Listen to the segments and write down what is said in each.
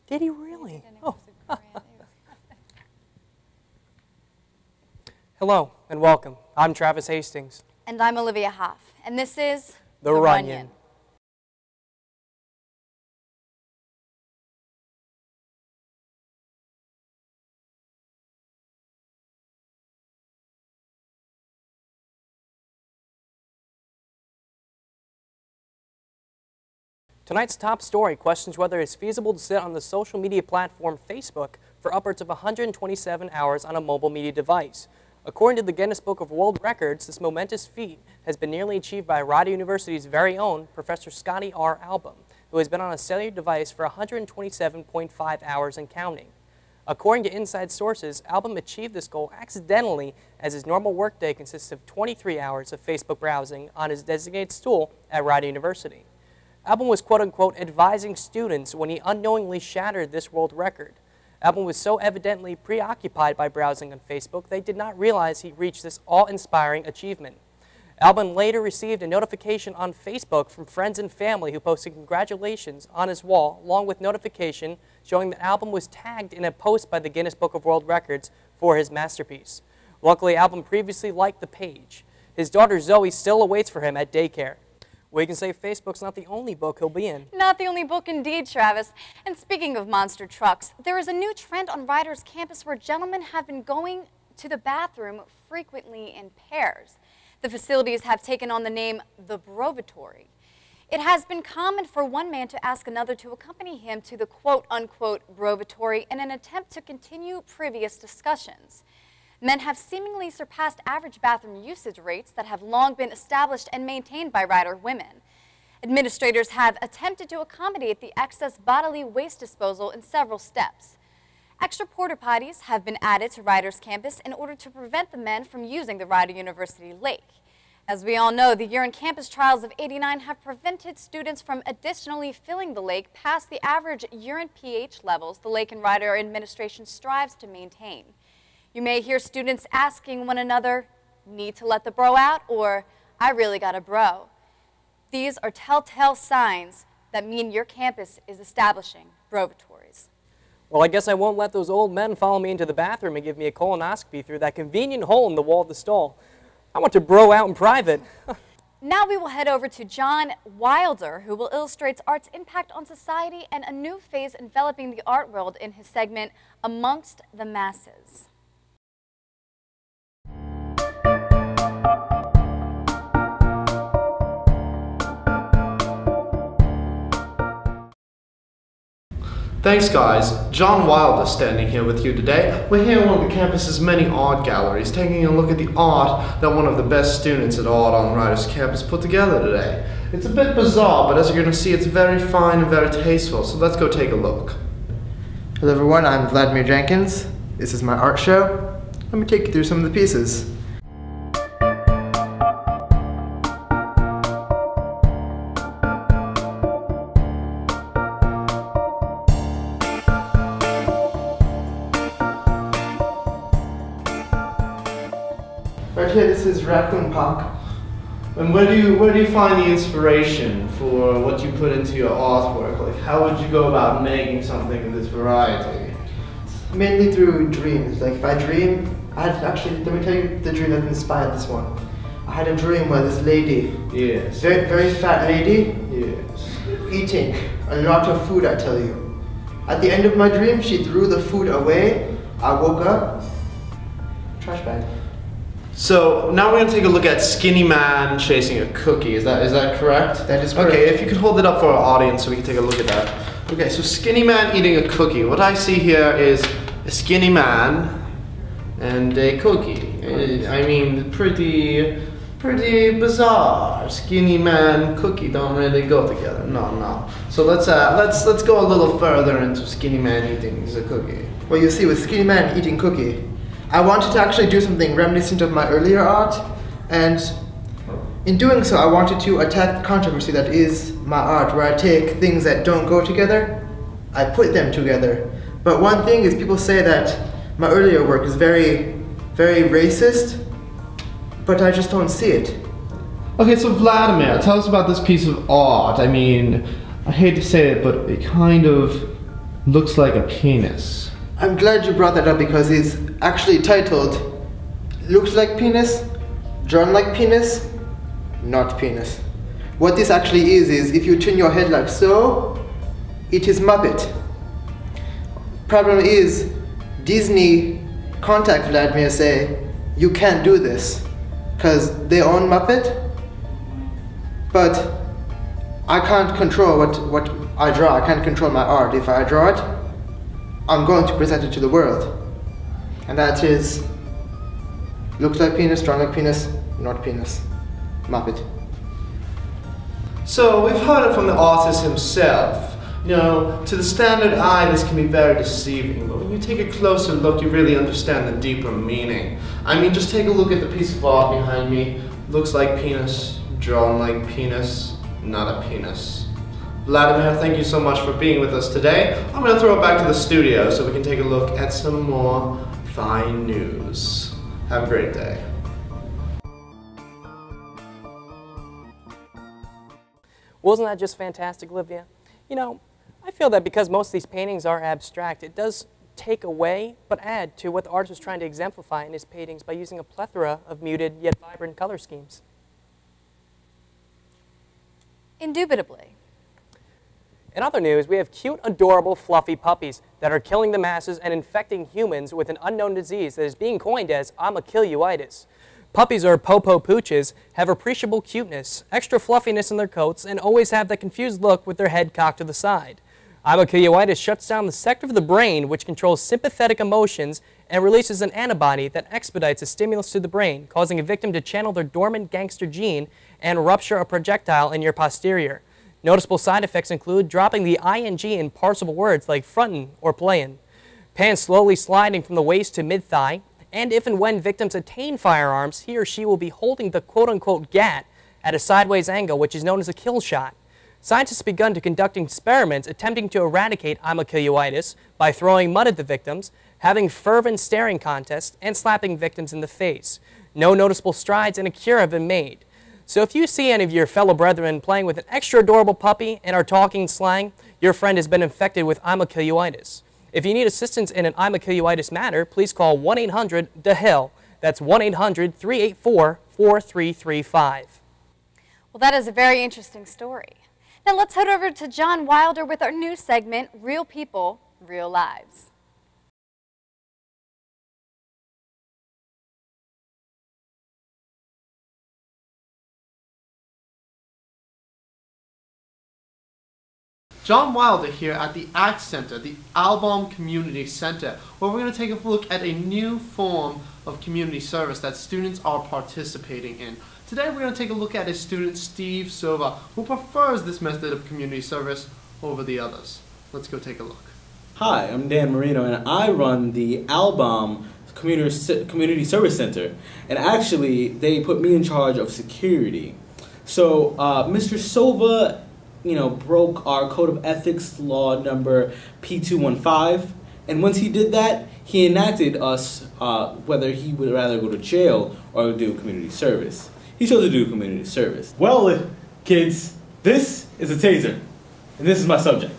Did he really? Oh. Hello and welcome. I'm Travis Hastings. And I'm Olivia Hoff. And this is The RUNion. Tonight's top story questions whether it's feasible to sit on the social media platform Facebook for upwards of 127 hours on a mobile media device. According to the Guinness Book of World Records, this momentous feat has been nearly achieved by Rider University's very own Professor Scotty R. Album, who has been on a cellular device for 127.5 hours and counting. According to inside sources, Album achieved this goal accidentally, as his normal workday consists of 23 hours of Facebook browsing on his designated stool at Rider University. Album was quote-unquote advising students when he unknowingly shattered this world record. Album was so evidently preoccupied by browsing on Facebook, they did not realize he reached this awe-inspiring achievement. Album later received a notification on Facebook from friends and family who posted congratulations on his wall, along with notification showing that Album was tagged in a post by the Guinness Book of World Records for his masterpiece. Luckily, Album previously liked the page. His daughter Zoe still awaits for him at daycare. We can say Facebook's not the only book he'll be in. Not the only book indeed, Travis. And speaking of monster trucks, there is a new trend on Rider's campus where gentlemen have been going to the bathroom frequently in pairs. The facilities have taken on the name the Brovatory. It has been common for one man to ask another to accompany him to the quote-unquote Brovatory in an attempt to continue previous discussions. Men have seemingly surpassed average bathroom usage rates that have long been established and maintained by Rider women. Administrators have attempted to accommodate the excess bodily waste disposal in several steps. Extra porta potties have been added to Rider's campus in order to prevent the men from using the Rider University lake. As we all know, the urine campus trials of '89 have prevented students from additionally filling the lake past the average urine pH levels the Lake and Rider administration strives to maintain. You may hear students asking one another, "Need to let the bro out?" or "I really got a bro." These are telltale signs that mean your campus is establishing brovatories. Well, I guess I won't let those old men follow me into the bathroom and give me a colonoscopy through that convenient hole in the wall of the stall. I want to bro out in private. Now we will head over to John Wilder, who will illustrate art's impact on society and a new phase enveloping the art world in his segment, Amongst the Masses. Thanks guys, John Wilder standing here with you today. We're here in one of the campus's many art galleries, taking a look at the art that one of the best students at Art on Rider's campus put together today. It's a bit bizarre, but as you're going to see, it's very fine and very tasteful, so let's go take a look. Hello everyone, I'm Vladimir Jenkins. This is my art show. Let me take you through some of the pieces. Right here, this is Raccoon Park. And where do you find the inspiration for what you put into your artwork? Like, how would you go about making something of this variety? Mainly through dreams. Like if I dream, let me tell you the dream that inspired this one. I had a dream where this lady, yes, very fat lady, yes, eating a lot of food, I tell you. At the end of my dream, she threw the food away. I woke up, trash bag. So now we're going to take a look at Skinny Man chasing a cookie. Is that correct? That is correct. Okay, if you could hold it up for our audience so we can take a look at that. Okay, so Skinny Man eating a cookie. What I see here is a skinny man and a cookie. I mean, pretty bizarre. Skinny man, cookie don't really go together. No. So let's go a little further into Skinny Man eating the cookie. Well, you see, with Skinny Man eating cookie, I wanted to actually do something reminiscent of my earlier art, and in doing so I wanted to attack the controversy that is my art, where I take things that don't go together, I put them together. But one thing is, people say that my earlier work is very racist, but I just don't see it. Okay, so Vladimir, tell us about this piece of art. I mean, I hate to say it, but it kind of looks like a penis. I'm glad you brought that up because it's actually titled Looks Like Penis, Drawn Like Penis, Not Penis. What this actually is if you turn your head like so, it is Muppet. Problem is, Disney contact Vladimir say, you can't do this, because they own Muppet, but I can't control what I draw. I can't control my art. If I draw it, I'm going to present it to the world. And that is, looks like penis, drawn like penis, not penis. Muppet. So we've heard it from the artist himself. You know, to the standard eye this can be very deceiving, but when you take a closer look you really understand the deeper meaning. I mean, just take a look at the piece of art behind me. Looks like penis, drawn like penis, not a penis. Vladimir, thank you so much for being with us today. I'm going to throw it back to the studio so we can take a look at some more fine news. Have a great day. Wasn't that just fantastic, Olivia? You know, I feel that because most of these paintings are abstract, it does take away but add to what the artist was trying to exemplify in his paintings by using a plethora of muted yet vibrant color schemes. Indubitably. In other news, we have cute, adorable, fluffy puppies that are killing the masses and infecting humans with an unknown disease that is being coined as Amokilluitis. Puppies or popo pooches have appreciable cuteness, extra fluffiness in their coats, and always have that confused look with their head cocked to the side. Amokilluitis shuts down the sector of the brain which controls sympathetic emotions and releases an antibody that expedites a stimulus to the brain, causing a victim to channel their dormant gangster gene and rupture a projectile in your posterior. Noticeable side effects include dropping the ing in parsable words like frontin' or playin', pants slowly sliding from the waist to mid-thigh, and if and when victims attain firearms, he or she will be holding the quote-unquote gat at a sideways angle, which is known as a kill shot. Scientists have begun to conduct experiments attempting to eradicate Amokilluitis by throwing mud at the victims, having fervent staring contests, and slapping victims in the face. No noticeable strides in a cure have been made. So if you see any of your fellow brethren playing with an extra adorable puppy and are talking slang, your friend has been infected with Amokilluitis. If you need assistance in an Amokilluitis matter, please call 1-800-DA-HELL. That's 1-800-384-4335. Well, that is a very interesting story. Now let's head over to John Wilder with our new segment, Real People, Real Lives. John Wilder here at the ACT Center, the Albom Community Center, where we're going to take a look at a new form of community service that students are participating in. Today we're going to take a look at a student, Steve Silva, who prefers this method of community service over the others. Let's go take a look. Hi, I'm Dan Marino, and I run the Albom Community Service Center. And actually, they put me in charge of security. So, Mr. Silva, broke our code of ethics law number P215, and once he did that, he enacted us whether he would rather go to jail or do community service. He chose to do community service. Well, kids, this is a taser, and this is my subject.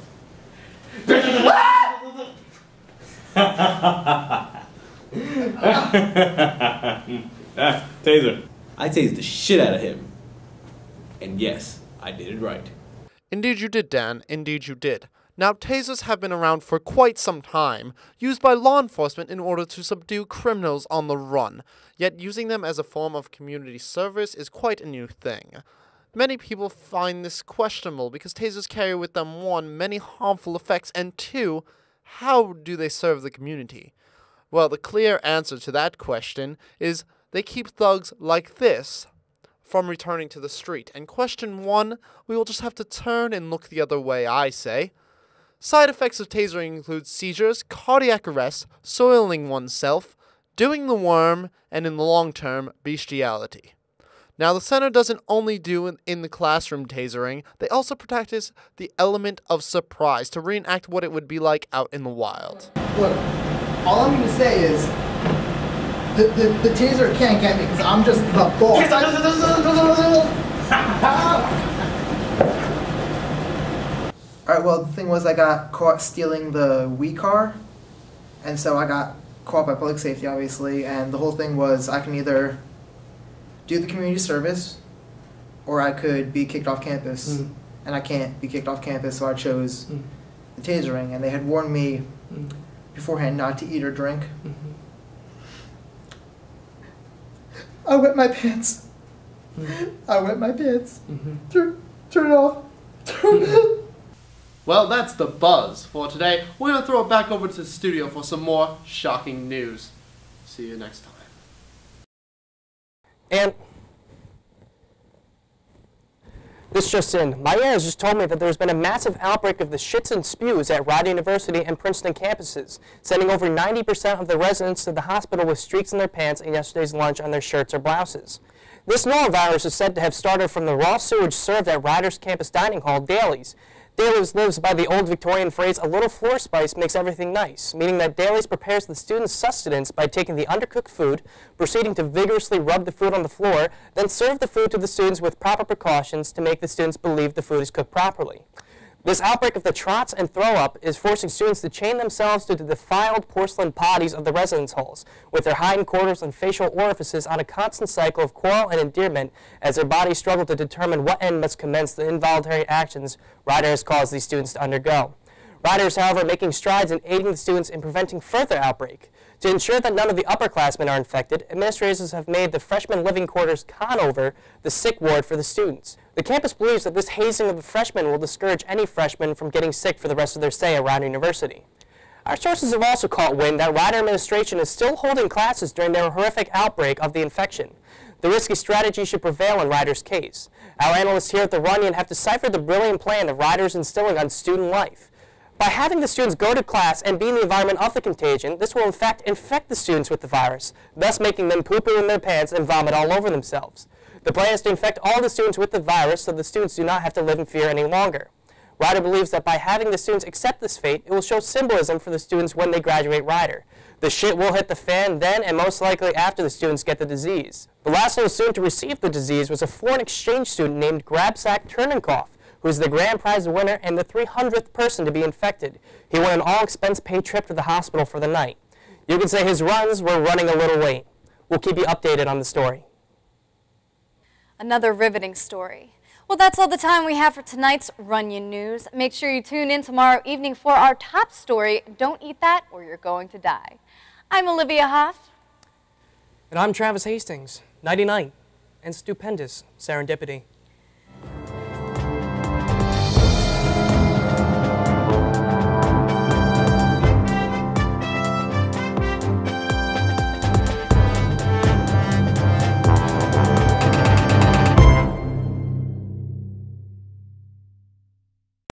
Taser. I tased the shit out of him, and yes, I did it right. Indeed you did, Dan. Indeed you did. Now, tasers have been around for quite some time, used by law enforcement in order to subdue criminals on the run. Yet using them as a form of community service is quite a new thing. Many people find this questionable because tasers carry with them, 1, many harmful effects, and 2, how do they serve the community? Well, the clear answer to that question is they keep thugs like this from returning to the street. And question 1, we will just have to turn and look the other way, I say. Side effects of tasering include seizures, cardiac arrest, soiling oneself, doing the worm, and in the long term, bestiality. Now, the center doesn't only do in the classroom tasering, they also practice the element of surprise to reenact what it would be like out in the wild. Look, all I'm going to say is, the taser can't get me because I'm just the boss. well, the thing was I got caught stealing the Wii car, and so I got caught by public safety, obviously, and the whole thing was I can either do the community service, or I could be kicked off campus, and I can't be kicked off campus, so I chose the tasering, and they had warned me beforehand not to eat or drink. I wet my pants. I wet my pants. Turn it off. Well, that's the buzz for today. We're going to throw it back over to the studio for some more shocking news. See you next time. And this just in. My ears just told me that there's been a massive outbreak of the shits and spews at Rider University and Princeton campuses, sending over 90% of the residents to the hospital with streaks in their pants and yesterday's lunch on their shirts or blouses. This norovirus is said to have started from the raw sewage served at Rider's campus dining hall, Daly's. Daly's lives by the old Victorian phrase, a little floor spice makes everything nice, meaning that Daly's prepares the students' sustenance by taking the undercooked food, proceeding to vigorously rub the food on the floor, then serve the food to the students with proper precautions to make the students believe the food is cooked properly. This outbreak of the trots and throw-up is forcing students to chain themselves to the defiled porcelain potties of the residence halls, with their hindquarters and facial orifices on a constant cycle of quarrel and endearment as their bodies struggle to determine what end must commence the involuntary actions Rider has caused these students to undergo. Rider is, however, making strides in aiding the students in preventing further outbreak. To ensure that none of the upperclassmen are infected, administrators have made the freshman living quarters Conover the sick ward for the students. The campus believes that this hazing of the freshmen will discourage any freshmen from getting sick for the rest of their stay at Rider University. Our sources have also caught wind that Rider administration is still holding classes during their horrific outbreak of the infection. The risky strategy should prevail in Rider's case. Our analysts here at the RUNion have deciphered the brilliant plan that Rider is instilling on student life. By having the students go to class and be in the environment of the contagion, this will in fact infect the students with the virus, thus making them poo-poo in their pants and vomit all over themselves. The plan is to infect all the students with the virus so the students do not have to live in fear any longer. Rider believes that by having the students accept this fate, it will show symbolism for the students when they graduate Rider. The shit will hit the fan then and most likely after the students get the disease. The last one soon to receive the disease was a foreign exchange student named Grabsack Turnenkoff, who is the grand prize winner and the 300th person to be infected. He won an all-expense-paid trip to the hospital for the night. You can say his runs were running a little late. We'll keep you updated on the story. Another riveting story. Well, that's all the time we have for tonight's RUNion News. Make sure you tune in tomorrow evening for our top story, Don't Eat That or You're Going to Die. I'm Olivia Hoff. And I'm Travis Hastings. Nighty-night and stupendous serendipity.